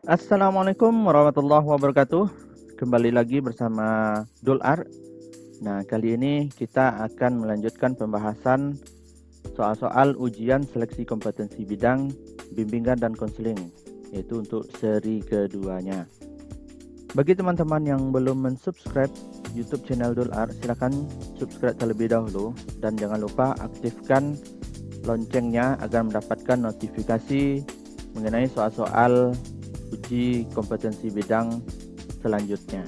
Assalamualaikum warahmatullahi wabarakatuh. Kembali lagi bersama Dul'ar. Nah, kali ini kita akan melanjutkan pembahasan soal-soal ujian seleksi kompetensi bidang bimbingan dan konseling, yaitu untuk seri keduanya. Bagi teman-teman yang belum mensubscribe YouTube channel Dul'ar, silakan subscribe terlebih dahulu dan jangan lupa aktifkan loncengnya agar mendapatkan notifikasi mengenai soal-soal uji kompetensi bidang selanjutnya.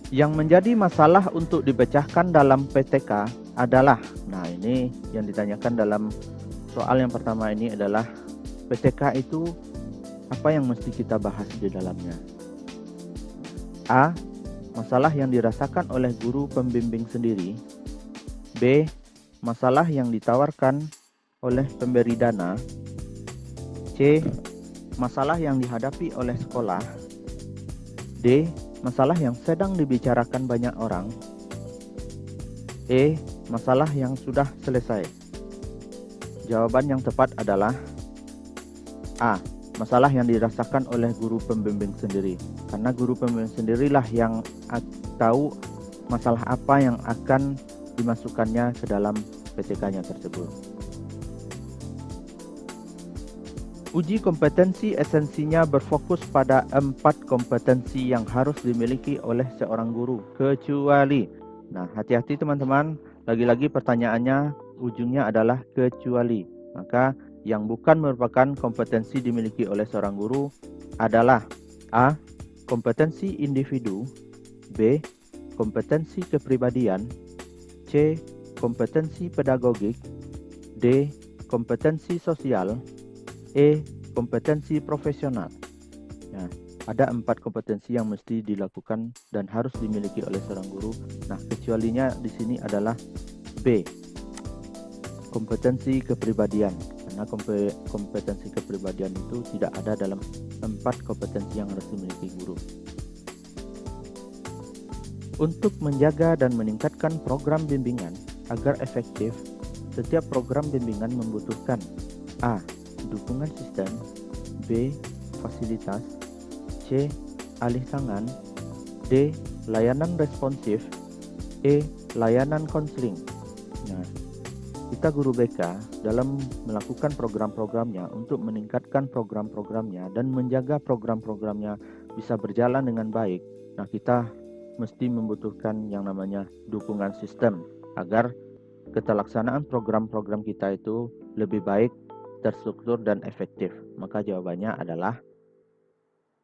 Yang menjadi masalah untuk dipecahkan dalam PTK adalah, nah ini yang ditanyakan dalam soal yang pertama ini adalah PTK itu apa yang mesti kita bahas di dalamnya. A. Masalah yang dirasakan oleh guru pembimbing sendiri. B. Masalah yang ditawarkan oleh pemberi dana. C. Masalah yang dihadapi oleh sekolah. D. Masalah yang sedang dibicarakan banyak orang. E. Masalah yang sudah selesai. Jawaban yang tepat adalah A. Masalah yang dirasakan oleh guru pembimbing sendiri. Karena guru pembimbing sendirilah yang tahu masalah apa yang akan dimasukkannya ke dalam PTK-nya tersebut. Uji kompetensi esensinya berfokus pada 4 kompetensi yang harus dimiliki oleh seorang guru, kecuali. Nah, hati-hati teman-teman, lagi-lagi pertanyaannya ujungnya adalah kecuali. Maka yang bukan merupakan kompetensi dimiliki oleh seorang guru adalah A. Kompetensi individu. B. Kompetensi kepribadian. C. Kompetensi pedagogik. D. Kompetensi sosial. E. Kompetensi profesional. Nah, ada 4 kompetensi yang mesti dilakukan dan harus dimiliki oleh seorang guru. Nah, kecualinya di sini adalah B. Kompetensi kepribadian. Karena kompetensi kepribadian itu tidak ada dalam 4 kompetensi yang harus dimiliki guru. Untuk menjaga dan meningkatkan program bimbingan agar efektif, setiap program bimbingan membutuhkan A. Dukungan sistem. B. Fasilitas. C. Alih tangan. D. Layanan responsif. E. Layanan konseling. Nah, kita guru BK dalam melakukan program-programnya untuk meningkatkan program-programnya dan menjaga program-programnya bisa berjalan dengan baik. Nah, kita mesti membutuhkan yang namanya dukungan sistem agar keterlaksanaan program-program kita itu lebih baik, terstruktur dan efektif. Maka jawabannya adalah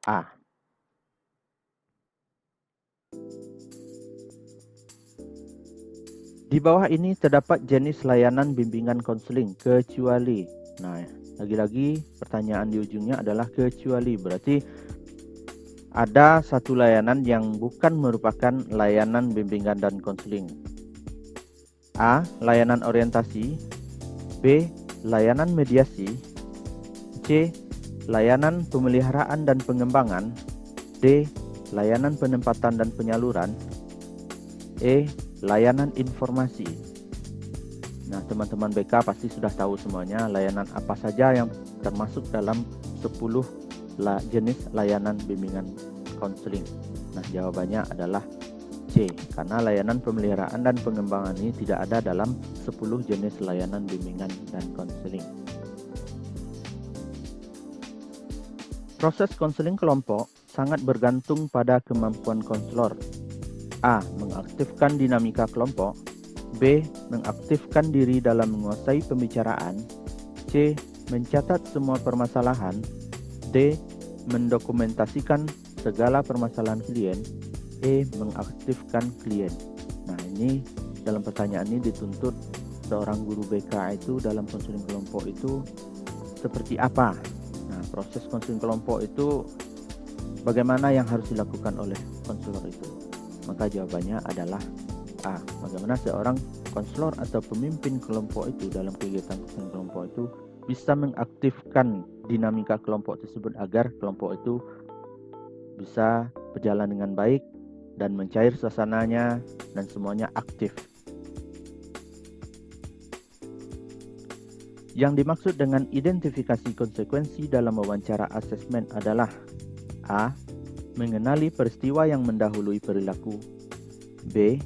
A. Di bawah ini terdapat jenis layanan bimbingan konseling kecuali. Nah, lagi-lagi pertanyaan di ujungnya adalah kecuali. Berarti ada satu layanan yang bukan merupakan layanan bimbingan dan konseling. A. Layanan orientasi. B. Layanan mediasi. C. Layanan pemeliharaan dan pengembangan. D. Layanan penempatan dan penyaluran. E. Layanan informasi. Nah, teman-teman BK pasti sudah tahu semuanya layanan apa saja yang termasuk dalam 10 jenis layanan bimbingan konseling. Nah, jawabannya adalah C, karena layanan pemeliharaan dan pengembangan ini tidak ada dalam 10 jenis layanan bimbingan dan konseling. Proses konseling kelompok sangat bergantung pada kemampuan konselor. A. Mengaktifkan dinamika kelompok. B. Mengaktifkan diri dalam menguasai pembicaraan. C. Mencatat semua permasalahan. D. Mendokumentasikan segala permasalahan klien. E. Mengaktifkan klien. Nah, ini dalam pertanyaan ini dituntut seorang guru BK itu dalam konseling kelompok itu seperti apa. Nah, proses konseling kelompok itu bagaimana yang harus dilakukan oleh konselor itu. Maka jawabannya adalah A. Bagaimana seorang konselor atau pemimpin kelompok itu dalam kegiatan konseling kelompok itu bisa mengaktifkan dinamika kelompok tersebut agar kelompok itu bisa berjalan dengan baik dan mencair suasananya dan semuanya aktif. Yang dimaksud dengan identifikasi konsekuensi dalam wawancara asesmen adalah A. Mengenali peristiwa yang mendahului perilaku. B.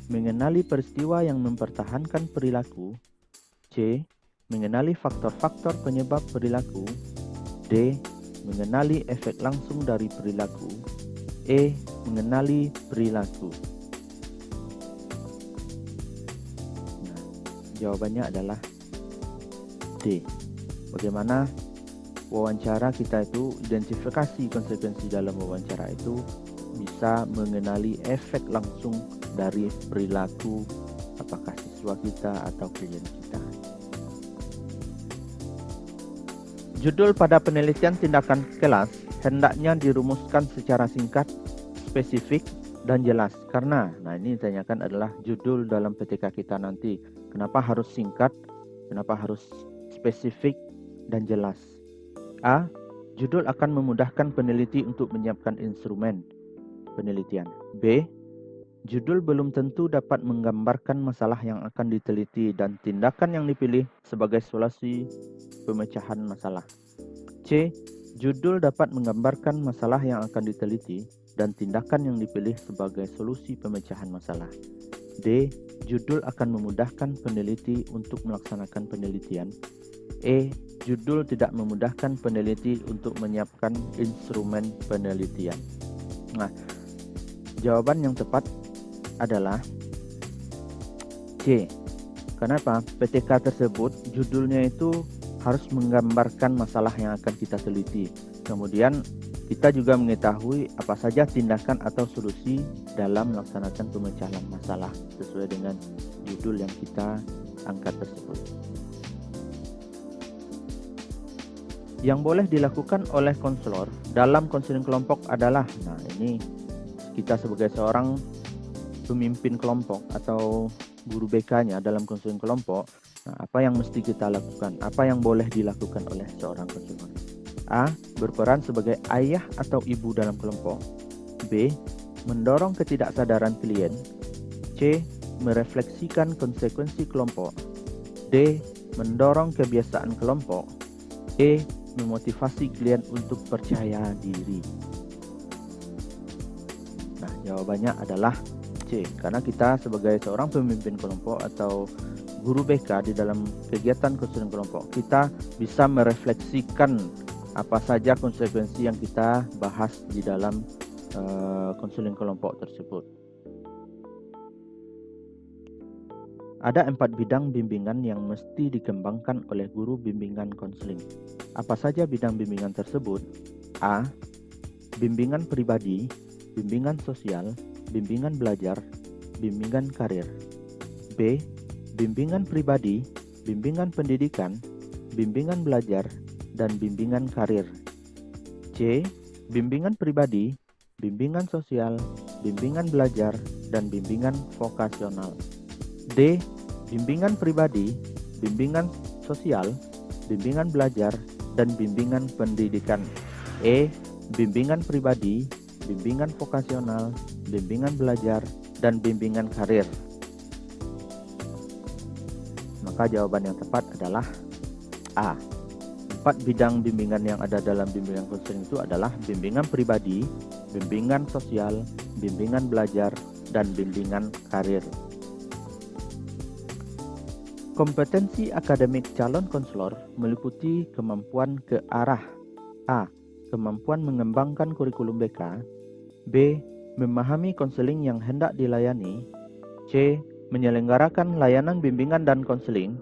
Mengenali peristiwa yang mempertahankan perilaku. C. Mengenali faktor-faktor penyebab perilaku. D. Mengenali efek langsung dari perilaku. E. Mengenali perilaku. Nah, jawabannya adalah D. Bagaimana wawancara kita itu, identifikasi konsekuensi dalam wawancara itu bisa mengenali efek langsung dari perilaku apakah siswa kita atau klien kita. Judul pada penelitian tindakan kelas hendaknya dirumuskan secara singkat, spesifik, dan jelas. Karena, ini ditanyakan adalah judul dalam PTK kita nanti. Kenapa harus singkat? Kenapa harus spesifik dan jelas? A. Judul akan memudahkan peneliti untuk menyiapkan instrumen penelitian. B. Judul belum tentu dapat menggambarkan masalah yang akan diteliti dan tindakan yang dipilih sebagai solusi pemecahan masalah. C. Judul dapat menggambarkan masalah yang akan diteliti dan tindakan yang dipilih sebagai solusi pemecahan masalah. D. Judul akan memudahkan peneliti untuk melaksanakan penelitian. E. Judul tidak memudahkan peneliti untuk menyiapkan instrumen penelitian. Nah, jawaban yang tepat adalah C. Kenapa? PTK tersebut judulnya itu harus menggambarkan masalah yang akan kita teliti. Kemudian kita juga mengetahui apa saja tindakan atau solusi dalam melaksanakan pemecahan masalah sesuai dengan judul yang kita angkat tersebut. Yang boleh dilakukan oleh konselor dalam konseling kelompok adalah, ini kita sebagai seorang pemimpin kelompok atau guru BK-nya dalam konseling kelompok, apa yang mesti kita lakukan? Apa yang boleh dilakukan oleh seorang konselor? A. Berperan sebagai ayah atau ibu dalam kelompok. B. Mendorong ketidaksadaran klien. C. Merefleksikan konsekuensi kelompok. D. Mendorong kebiasaan kelompok. E. Memotivasi klien untuk percaya diri. Nah, jawabannya adalah C. Karena kita sebagai seorang pemimpin kelompok atau guru BK di dalam kegiatan konseling kelompok, kita bisa merefleksikan apa saja konsekuensi yang kita bahas di dalam konseling kelompok tersebut. Ada 4 bidang bimbingan yang mesti dikembangkan oleh guru bimbingan konseling. Apa saja bidang bimbingan tersebut? A. Bimbingan pribadi, bimbingan sosial, bimbingan belajar, bimbingan karir. B. Bimbingan pribadi, bimbingan pendidikan, bimbingan belajar, dan bimbingan karir. C. Bimbingan pribadi, bimbingan sosial, bimbingan belajar, dan bimbingan vokasional. D. Bimbingan pribadi, bimbingan sosial, bimbingan belajar, dan bimbingan pendidikan. E. Bimbingan pribadi, bimbingan vokasional, bimbingan belajar, dan bimbingan karir. Maka jawaban yang tepat adalah A. 4 bidang bimbingan yang ada dalam bimbingan konseling itu adalah bimbingan pribadi, bimbingan sosial, bimbingan belajar, dan bimbingan karir. Kompetensi akademik calon konselor meliputi kemampuan ke arah A. Kemampuan mengembangkan kurikulum BK. B. Memahami konseling yang hendak dilayani. C. Menyelenggarakan layanan bimbingan dan konseling.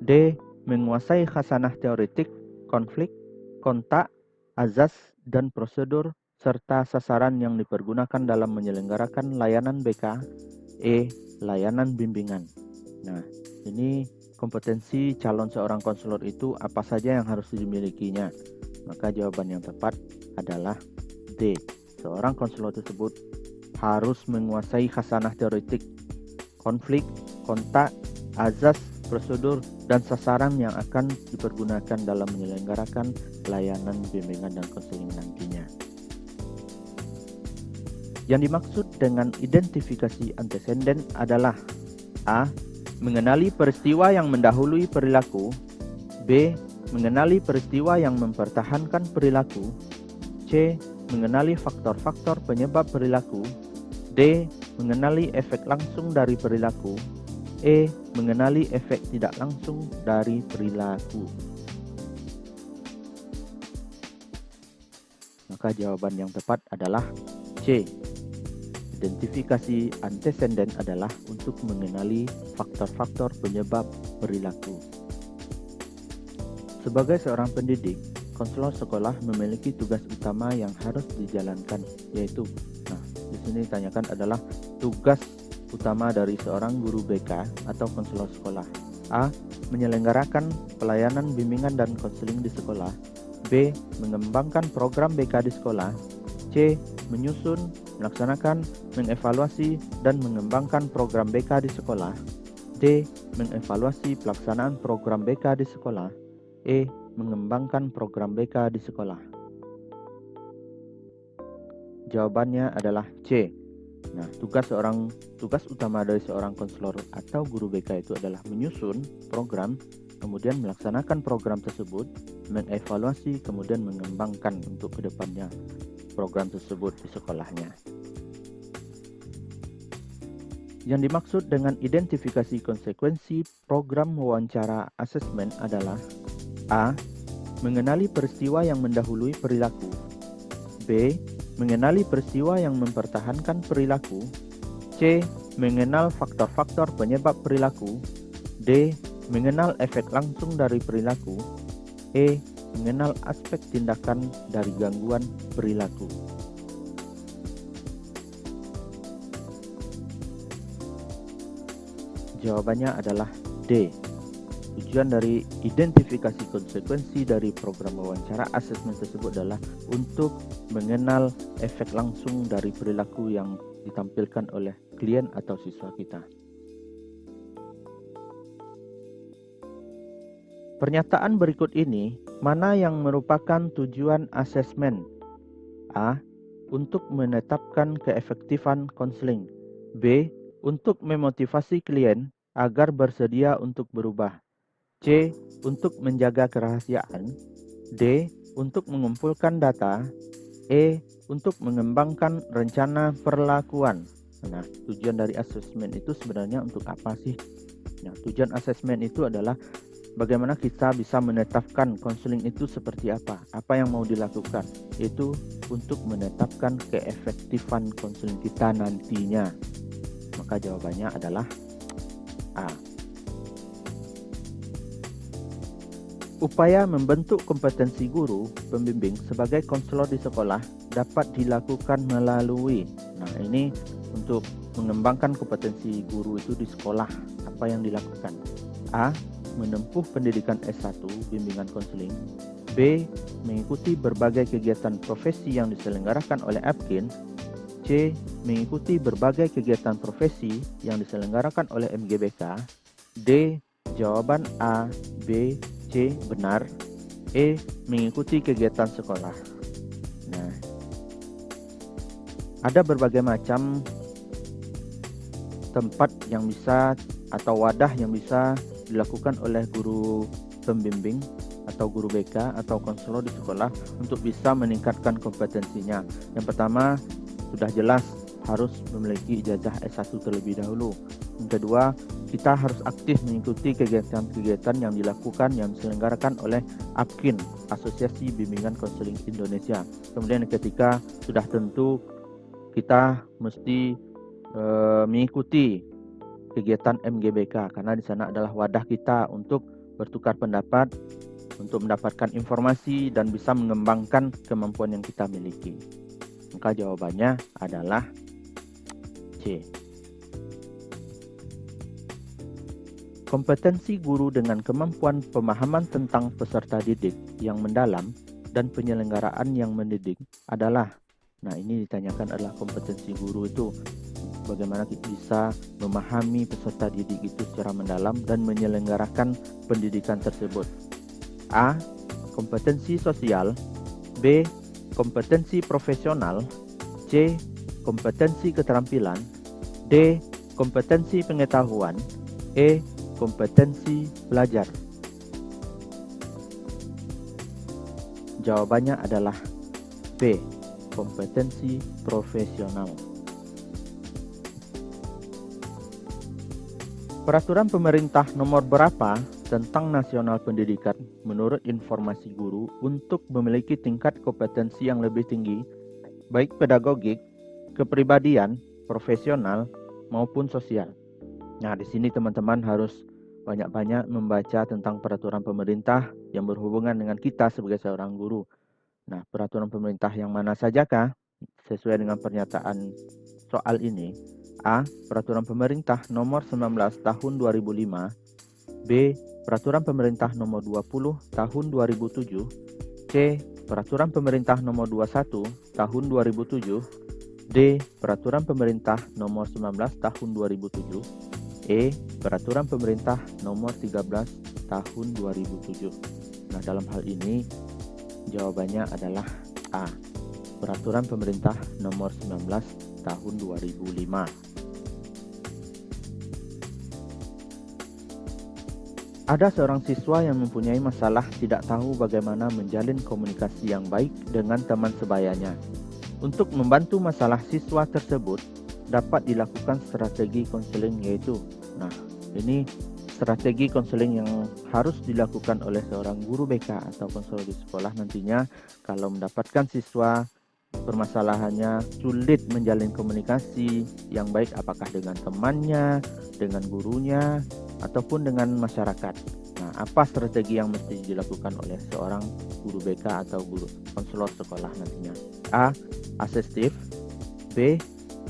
D. Menguasai khasanah teoretik, konflik, kontak, azas, dan prosedur, serta sasaran yang dipergunakan dalam menyelenggarakan layanan BK. E. Layanan bimbingan. Nah, ini kompetensi calon seorang konselor itu apa saja yang harus dimilikinya. Maka jawaban yang tepat adalah D. Seorang konselor tersebut harus menguasai khasanah teoretik, konflik, kontak, azas, prosedur, dan sasaran yang akan dipergunakan dalam menyelenggarakan layanan bimbingan dan konseling nantinya. Yang dimaksud dengan identifikasi antesenden adalah A. Mengenali peristiwa yang mendahului perilaku. B. Mengenali peristiwa yang mempertahankan perilaku. C. Mengenali faktor-faktor penyebab perilaku. D. Mengenali efek langsung dari perilaku. E. Mengenali efek tidak langsung dari perilaku. Maka jawaban yang tepat adalah C. Identifikasi antecedent adalah untuk mengenali faktor-faktor penyebab perilaku. Sebagai seorang pendidik, konselor sekolah memiliki tugas utama yang harus dijalankan, yaitu, di sini ditanyakan adalah tugas utama dari seorang guru BK atau konselor sekolah. A. Menyelenggarakan pelayanan bimbingan dan konseling di sekolah. B. Mengembangkan program BK di sekolah. C. Menyusun, melaksanakan, mengevaluasi, dan mengembangkan program BK di sekolah. D. Mengevaluasi pelaksanaan program BK di sekolah. E. Mengembangkan program BK di sekolah. Jawabannya adalah C. Tugas utama dari seorang konselor atau guru BK itu adalah menyusun program, kemudian melaksanakan program tersebut, mengevaluasi, kemudian mengembangkan untuk kedepannya program tersebut di sekolahnya. Yang dimaksud dengan identifikasi konsekuensi program wawancara asesmen adalah A. Mengenali peristiwa yang mendahului perilaku. B. Mengenali peristiwa yang mempertahankan perilaku. C. Mengenal faktor-faktor penyebab perilaku. D. Mengenal efek langsung dari perilaku. E. Mengenal aspek tindakan dari gangguan perilaku. Jawabannya adalah D. Tujuan dari identifikasi konsekuensi dari program wawancara asesmen tersebut adalah untuk mengenal efek langsung dari perilaku yang ditampilkan oleh klien atau siswa kita. Pernyataan berikut ini, mana yang merupakan tujuan asesmen? A. Untuk menetapkan keefektifan konseling. B. Untuk memotivasi klien agar bersedia untuk berubah. C. Untuk menjaga kerahasiaan. D. Untuk mengumpulkan data. E. Untuk mengembangkan rencana perlakuan. Tujuan dari asesmen itu sebenarnya untuk apa sih? Tujuan asesmen itu adalah bagaimana kita bisa menetapkan konseling itu seperti apa yang mau dilakukan. Itu untuk menetapkan keefektifan konseling kita nantinya. Maka jawabannya adalah A. Upaya membentuk kompetensi guru pembimbing sebagai konselor di sekolah dapat dilakukan melalui, ini untuk mengembangkan kompetensi guru itu di sekolah, apa yang dilakukan? A. Menempuh pendidikan S1 bimbingan konseling. B. Mengikuti berbagai kegiatan profesi yang diselenggarakan oleh APKIN. C. Mengikuti berbagai kegiatan profesi yang diselenggarakan oleh MGBK. D. Jawaban A, B, C benar. E. Mengikuti kegiatan sekolah. Ada berbagai macam tempat yang bisa atau wadah yang bisa dilakukan oleh guru pembimbing atau guru BK atau konselor di sekolah untuk bisa meningkatkan kompetensinya. Yang pertama, sudah jelas harus memiliki ijazah S1 terlebih dahulu. Yang kedua, kita harus aktif mengikuti kegiatan-kegiatan yang dilakukan yang diselenggarakan oleh APKIN, Asosiasi Bimbingan Konseling Indonesia. Kemudian yang ketiga, sudah tentu kita mesti mengikuti kegiatan MGBK karena di sana adalah wadah kita untuk bertukar pendapat, untuk mendapatkan informasi dan bisa mengembangkan kemampuan yang kita miliki. Maka jawabannya adalah C. Kompetensi guru dengan kemampuan pemahaman tentang peserta didik yang mendalam dan penyelenggaraan yang mendidik adalah, ini ditanyakan adalah kompetensi guru itu bagaimana kita bisa memahami peserta didik itu secara mendalam dan menyelenggarakan pendidikan tersebut. A. Kompetensi sosial. B. Kompetensi profesional. C. Kompetensi keterampilan. D. Kompetensi pengetahuan. E. Kompetensi belajar. Jawabannya adalah B. Kompetensi profesional. Peraturan pemerintah nomor berapa tentang nasional pendidikan menurut informasi guru untuk memiliki tingkat kompetensi yang lebih tinggi, baik pedagogik, kepribadian, profesional, maupun sosial. Nah, di sini teman-teman harus banyak-banyak membaca tentang peraturan pemerintah yang berhubungan dengan kita sebagai seorang guru. Nah, peraturan pemerintah yang mana sajakah? Sesuai dengan pernyataan soal ini. A. Peraturan pemerintah nomor 19 tahun 2005. B. Peraturan pemerintah nomor 20 tahun 2007. C. Peraturan pemerintah nomor 21 tahun 2007. D. Peraturan pemerintah nomor 19 tahun 2007. E. Peraturan pemerintah nomor 13 tahun 2007. Nah, dalam hal ini jawabannya adalah A. Peraturan pemerintah nomor 19 tahun 2005. Ada seorang siswa yang mempunyai masalah tidak tahu bagaimana menjalin komunikasi yang baik dengan teman sebayanya. Untuk membantu masalah siswa tersebut, dapat dilakukan strategi konseling yaitu, nah ini strategi konseling yang harus dilakukan oleh seorang guru BK atau konselor di sekolah nantinya kalau mendapatkan siswa permasalahannya sulit menjalin komunikasi yang baik, apakah dengan temannya, dengan gurunya, ataupun dengan masyarakat. Nah, apa strategi yang mesti dilakukan oleh seorang guru BK atau guru konselor sekolah nantinya? A. Asestif. B.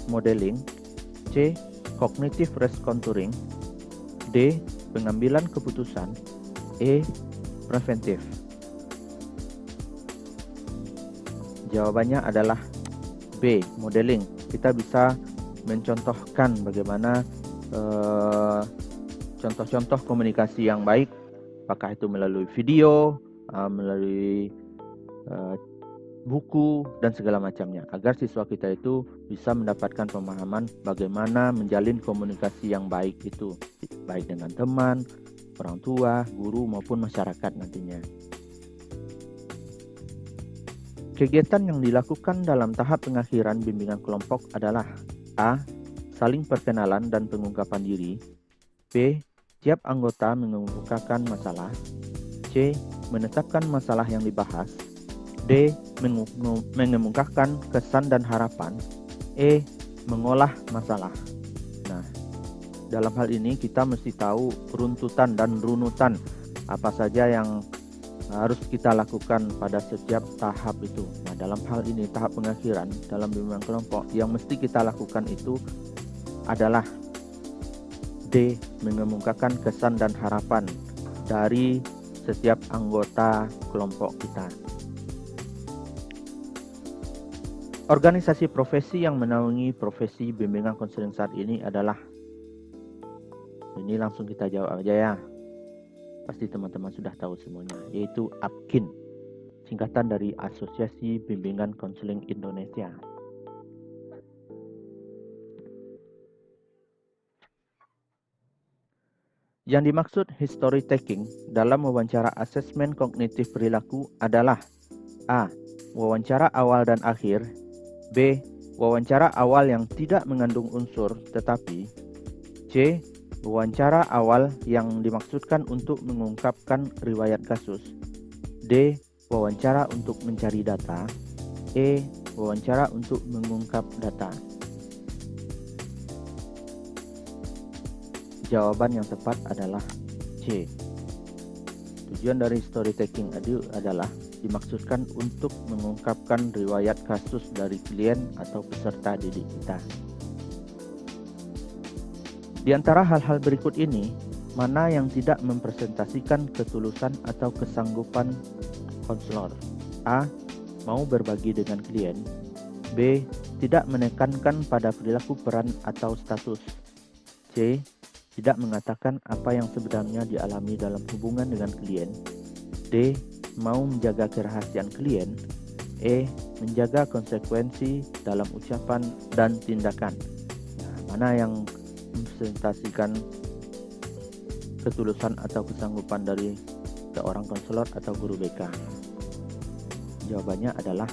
Modeling. C. Cognitive Recontouring. D. Pengambilan keputusan. E. Preventif. Jawabannya adalah B. Modeling. Kita bisa mencontohkan bagaimana contoh-contoh komunikasi yang baik, apakah itu melalui video, melalui buku, dan segala macamnya, agar siswa kita itu bisa mendapatkan pemahaman bagaimana menjalin komunikasi yang baik itu, baik dengan teman, orang tua, guru, maupun masyarakat nantinya. Kegiatan yang dilakukan dalam tahap pengakhiran bimbingan kelompok adalah A. Saling perkenalan dan pengungkapan diri. B. Tiap anggota mengemukakan masalah. C. Menetapkan masalah yang dibahas. D. Mengemukakan kesan dan harapan. E. Mengolah masalah. Nah, dalam hal ini kita mesti tahu runtutan dan runutan apa saja yang harus kita lakukan pada setiap tahap itu. Nah, dalam hal ini tahap pengakhiran dalam bimbingan kelompok yang mesti kita lakukan itu adalah D. Mengemukakan kesan dan harapan dari setiap anggota kelompok kita. Organisasi profesi yang menaungi profesi bimbingan konseling saat ini adalah, ini langsung kita jawab aja ya. Pasti teman-teman sudah tahu semuanya, yaitu APKIN, singkatan dari Asosiasi Bimbingan Konseling Indonesia. Yang dimaksud history taking dalam wawancara asesmen kognitif perilaku adalah A. Wawancara awal dan akhir. B. Wawancara awal yang tidak mengandung unsur tetapi. C. Wawancara awal yang dimaksudkan untuk mengungkapkan riwayat kasus. D. Wawancara untuk mencari data. E. Wawancara untuk mengungkap data. Jawaban yang tepat adalah C. Tujuan dari story taking adalah dimaksudkan untuk mengungkapkan riwayat kasus dari klien atau peserta didik kita. Di antara hal-hal berikut ini, mana yang tidak mempresentasikan ketulusan atau kesanggupan konselor? A. Mau berbagi dengan klien. B. Tidak menekankan pada perilaku peran atau status. C. Tidak mengatakan apa yang sebenarnya dialami dalam hubungan dengan klien. D. Mau menjaga kerahasiaan klien. E. Menjaga konsekuensi dalam ucapan dan tindakan. Nah, mana yang mempresentasikan ketulusan atau kesanggupan dari seorang konselor atau guru BK? Jawabannya adalah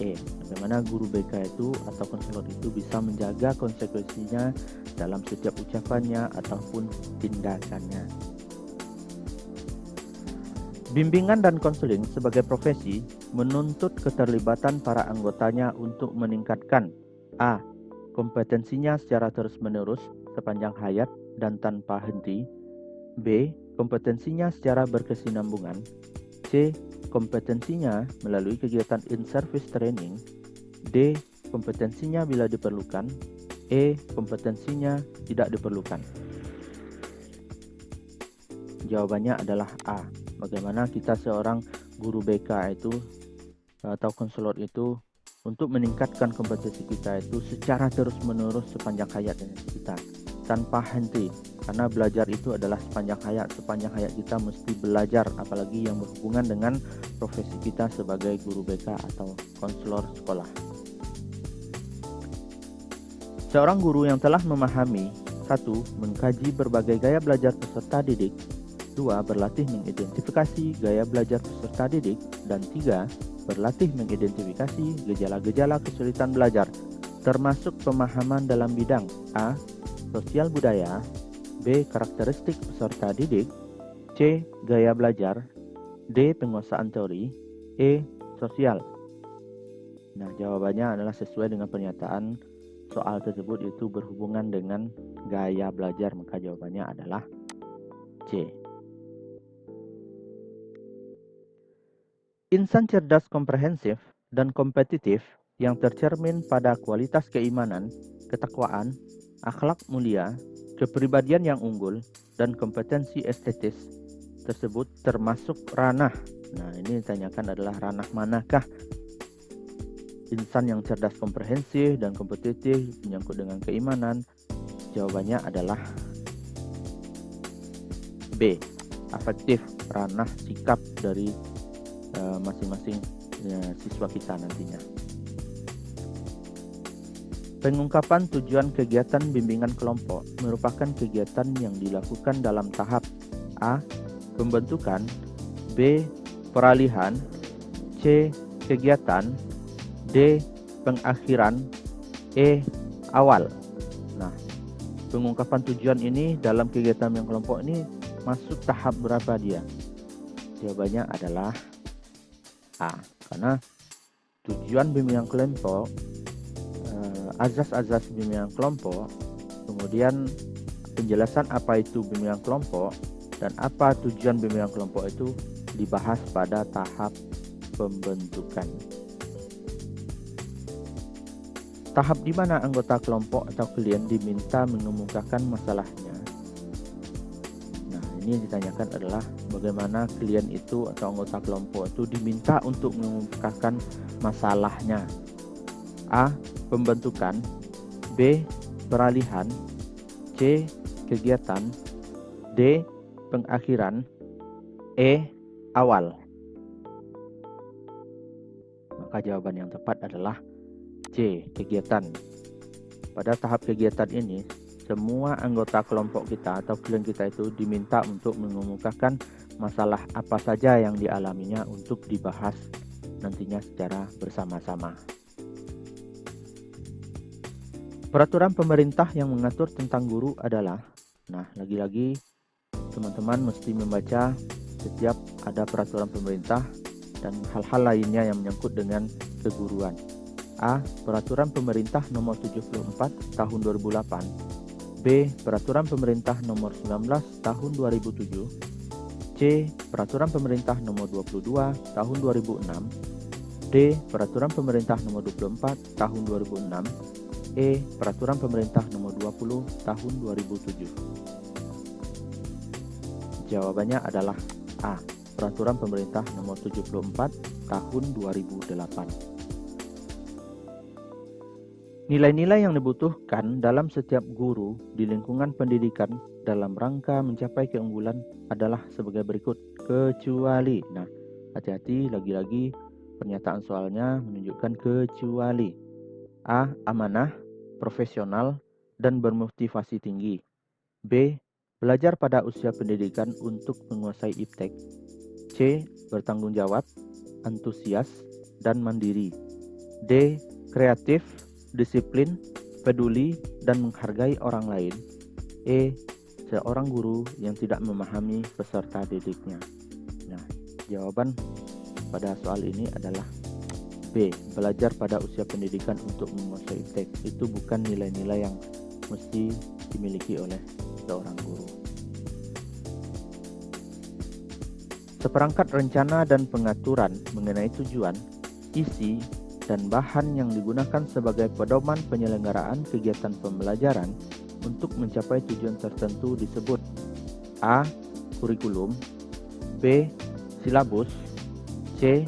E. Bagaimana guru BK itu atau konselor itu bisa menjaga konsekuensinya dalam setiap ucapannya ataupun tindakannya. Bimbingan dan konseling sebagai profesi menuntut keterlibatan para anggotanya untuk meningkatkan A. Kompetensinya secara terus-menerus sepanjang hayat dan tanpa henti. B. Kompetensinya secara berkesinambungan. C. Kompetensinya melalui kegiatan in-service training. D. Kompetensinya bila diperlukan. E. Kompetensinya tidak diperlukan. Jawabannya adalah A. Bagaimana kita seorang guru BK itu atau konselor itu untuk meningkatkan kompetensi kita itu secara terus-menerus sepanjang hayat kita tanpa henti, karena belajar itu adalah sepanjang hayat kita mesti belajar, apalagi yang berhubungan dengan profesi kita sebagai guru BK atau konselor sekolah. Seorang guru yang telah memahami 1. Mengkaji berbagai gaya belajar peserta didik, 2. Berlatih mengidentifikasi gaya belajar peserta didik, dan 3. Berlatih mengidentifikasi gejala-gejala kesulitan belajar, termasuk pemahaman dalam bidang A. Sosial budaya, B. Karakteristik peserta didik, C. Gaya belajar, D. Penguasaan teori, E. Sosial. Nah, jawabannya adalah sesuai dengan pernyataan soal tersebut, yaitu berhubungan dengan gaya belajar, maka jawabannya adalah C. Insan cerdas komprehensif dan kompetitif yang tercermin pada kualitas keimanan, ketakwaan, akhlak mulia, kepribadian yang unggul, dan kompetensi estetis tersebut termasuk ranah. Nah, ini ditanyakan adalah ranah manakah insan yang cerdas komprehensif dan kompetitif menyangkut dengan keimanan? Jawabannya adalah B. Afektif, ranah sikap dari masing-masing siswa kita nantinya. Pengungkapan tujuan kegiatan bimbingan kelompok merupakan kegiatan yang dilakukan dalam tahap A. Pembentukan, B. Peralihan, C. Kegiatan, D. Pengakhiran, E. Awal. Nah, pengungkapan tujuan ini dalam kegiatan bimbingan kelompok ini masuk tahap berapa dia? Jawabannya adalah A, karena tujuan bimbingan kelompok, azas-azas bimbingan kelompok, kemudian penjelasan apa itu bimbingan kelompok dan apa tujuan bimbingan kelompok itu dibahas pada tahap pembentukan. Tahap di mana anggota kelompok atau klien diminta mengemukakan masalahnya. Nah, ini yang ditanyakan adalah bagaimana klien itu atau anggota kelompok itu diminta untuk mengemukakan masalahnya. A. Pembentukan, B. Peralihan, C. Kegiatan, D. Pengakhiran, E. Awal. Maka jawaban yang tepat adalah C. Kegiatan. Pada tahap kegiatan ini, semua anggota kelompok kita atau klien kita itu diminta untuk mengemukakan masalah apa saja yang dialaminya untuk dibahas nantinya secara bersama-sama. Peraturan pemerintah yang mengatur tentang guru adalah, nah lagi-lagi teman-teman mesti membaca setiap ada peraturan pemerintah dan hal-hal lainnya yang menyangkut dengan keguruan. A. Peraturan pemerintah nomor 74 tahun 2008. B. Peraturan pemerintah nomor 19 tahun 2007. C. Peraturan pemerintah nomor 22 tahun 2006. D. Peraturan pemerintah nomor 24 tahun 2006. E. Peraturan pemerintah nomor 20 tahun 2007. Jawabannya adalah A. Peraturan pemerintah nomor 74 tahun 2008. Nilai-nilai yang dibutuhkan dalam setiap guru di lingkungan pendidikan dalam rangka mencapai keunggulan adalah sebagai berikut, kecuali. Nah, hati-hati, lagi-lagi pernyataan soalnya menunjukkan kecuali. A. Amanah, profesional, dan bermotivasi tinggi. B. Belajar pada usia pendidikan untuk menguasai iptek. C. Bertanggung jawab, antusias, dan mandiri. D. Kreatif, disiplin, peduli, dan menghargai orang lain. E. Seorang guru yang tidak memahami peserta didiknya. Nah, jawaban pada soal ini adalah B. Belajar pada usia pendidikan untuk menguasai teks. Itu bukan nilai-nilai yang mesti dimiliki oleh seorang guru. Seperangkat rencana dan pengaturan mengenai tujuan, isi, dan bahan yang digunakan sebagai pedoman penyelenggaraan kegiatan pembelajaran untuk mencapai tujuan tertentu disebut A. Kurikulum, B. Silabus, C.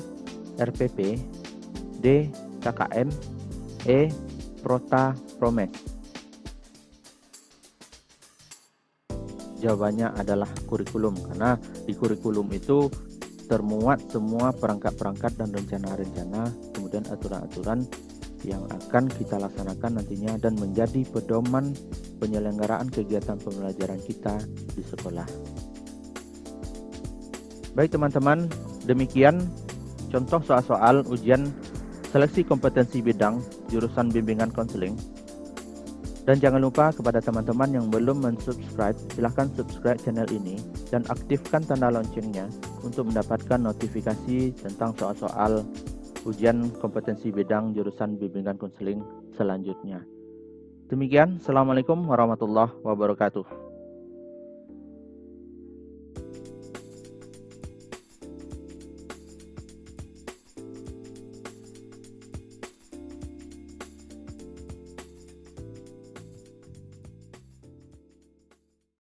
RPP, D. KKM, E. Prota Promes. Jawabannya adalah kurikulum, karena di kurikulum itu termuat semua perangkat-perangkat dan rencana-rencana, kemudian aturan-aturan yang akan kita laksanakan nantinya dan menjadi pedoman penyelenggaraan kegiatan pembelajaran kita di sekolah. Baik teman-teman, demikian contoh soal-soal ujian seleksi kompetensi bidang jurusan bimbingan konseling. Dan jangan lupa kepada teman-teman yang belum mensubscribe, silahkan subscribe channel ini dan aktifkan tanda loncengnya untuk mendapatkan notifikasi tentang soal-soal ujian kompetensi bidang jurusan bimbingan konseling selanjutnya. Demikian, Assalamualaikum warahmatullahi wabarakatuh.